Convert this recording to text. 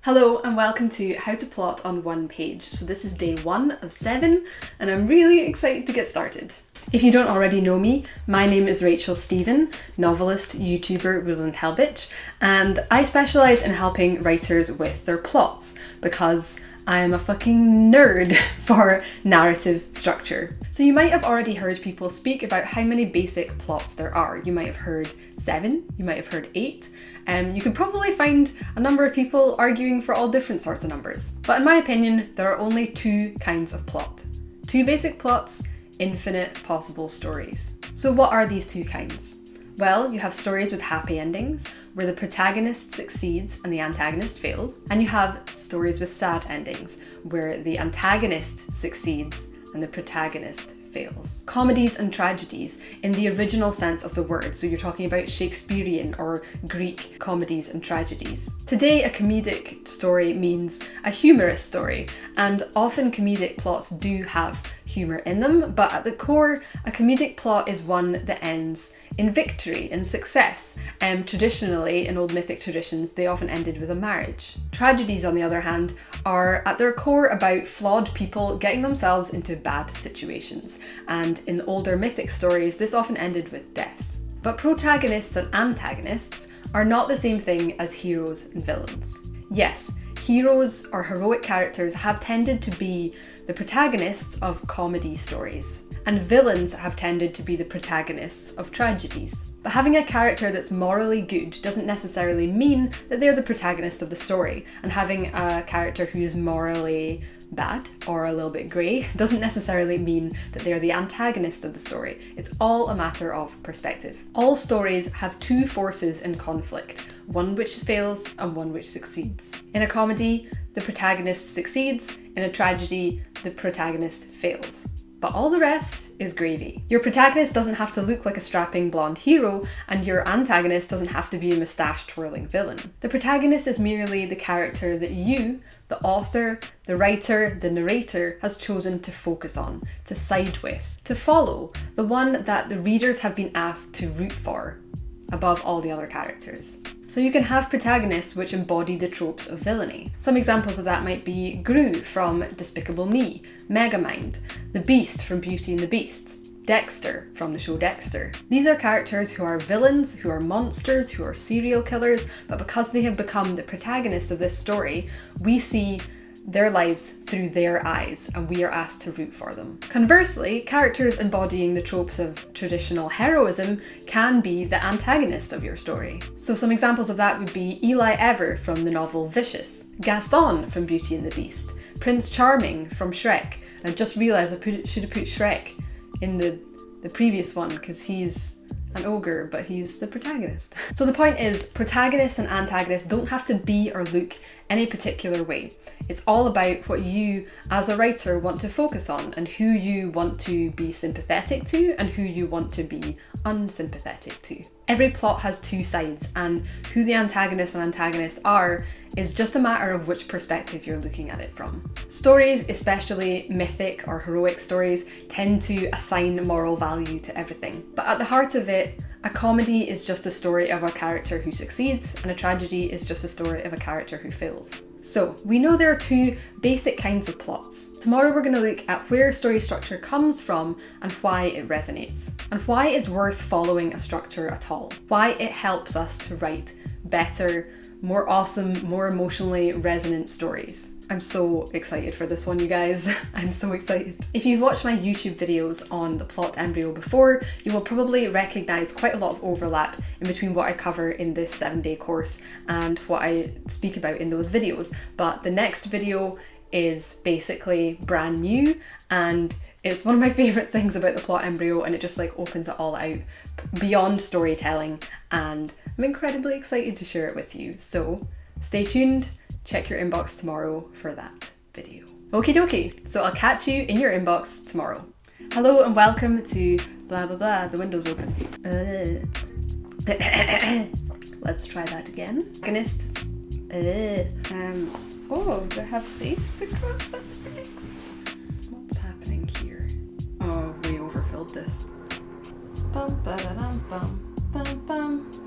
Hello and welcome to How to Plot on One Page. So this is day 1 of 7 and I'm really excited to get started. If you don't already know me, my name is Rachel Stephen, novelist, YouTuber, Rule and Hell Bitch, and I specialise in helping writers with their plots because I am a fucking nerd for narrative structure. So you might have already heard people speak about how many basic plots there are. You might have heard 7, you might have heard 8. You could probably find a number of people arguing for all different sorts of numbers. But in my opinion, there are only 2 kinds of plot. 2 basic plots, infinite possible stories. So what are these 2 kinds? Well, you have stories with happy endings, where the protagonist succeeds and the antagonist fails. And you have stories with sad endings, where the antagonist succeeds and the protagonist fails. Comedies and tragedies in the original sense of the word, so you're talking about Shakespearean or Greek comedies and tragedies. Today, a comedic story means a humorous story, and often comedic plots do have humour in them, but at the core, a comedic plot is one that ends in victory and success. Traditionally, in old mythic traditions, they often ended with a marriage. Tragedies, on the other hand, are at their core about flawed people getting themselves into bad situations, and in older mythic stories, this often ended with death. But protagonists and antagonists are not the same thing as heroes and villains. Yes, heroes or heroic characters have tended to be the protagonists of comedy stories, and villains have tended to be the protagonists of tragedies. But having a character that's morally good doesn't necessarily mean that they're the protagonist of the story, and having a character who's morally bad or a little bit grey doesn't necessarily mean that they're the antagonist of the story. It's all a matter of perspective. All stories have 2 forces in conflict, one which fails and one which succeeds. In a comedy, the protagonist succeeds. In a tragedy, the protagonist fails. But all the rest is gravy. Your protagonist doesn't have to look like a strapping blonde hero, and your antagonist doesnn't have to be a moustache-twirling villain. The protagonist is merely the character that you, the author, the writer, the narrator, has chosen to focus on, to side with, to follow, the one that the readers have been asked to root for, above all the other characters. So you can have protagonists which embody the tropes of villainy. Some examples of that might be Gru from Despicable Me, Megamind, the Beast from Beauty and the Beast, Dexter from the show Dexter. These are characters who are villains, who are monsters, who are serial killers, but because they have become the protagonist of this story, we see their lives through their eyes, and we are asked to root for them. Conversely, characters embodying the tropes of traditional heroism can be the antagonist of your story. So some examples of that would be Eli Ever from the novel Vicious, Gaston from Beauty and the Beast, Prince Charming from Shrek. I just realised I should have put Shrek in the previous one because he's an ogre, but he's the protagonist. So the point is, protagonists and antagonists don't have to be or look any particular way. It's all about what you, as a writer, want to focus on and who you want to be sympathetic to and who you want to be unsympathetic to. Every plot has 2 sides, and who the antagonist and antagonist are is just a matter of which perspective you're looking at it from. Stories, especially mythic or heroic stories, tend to assign moral value to everything. But at the heart of it, a comedy is just a story of a character who succeeds, and a tragedy is just a story of a character who fails. So, we know there are 2 basic kinds of plots. Tomorrow we're going to look at where story structure comes from and why it resonates, and why it's worth following a structure at all, why it helps us to write better, more awesome, more emotionally resonant stories. I'm so excited for this one, you guys. I'm so excited. If you've watched my YouTube videos on the plot embryo before, you will probably recognise quite a lot of overlap in between what I cover in this 7-day course and what I speak about in those videos. But the next video is basically brand new, and it's one of my favourite things about the plot embryo, and it just like opens it all out beyond storytelling, and I'm incredibly excited to share it with you. So stay tuned. Check your inbox tomorrow for that video. Okie dokie, so I'll catch you in your inbox tomorrow. Hello and welcome to blah blah blah, the window's open. Let's try that again. Agonists. Oh, do I have space to cross that next? What's happening here? Oh, we overfilled this. Bum ba da dum bum bum bum.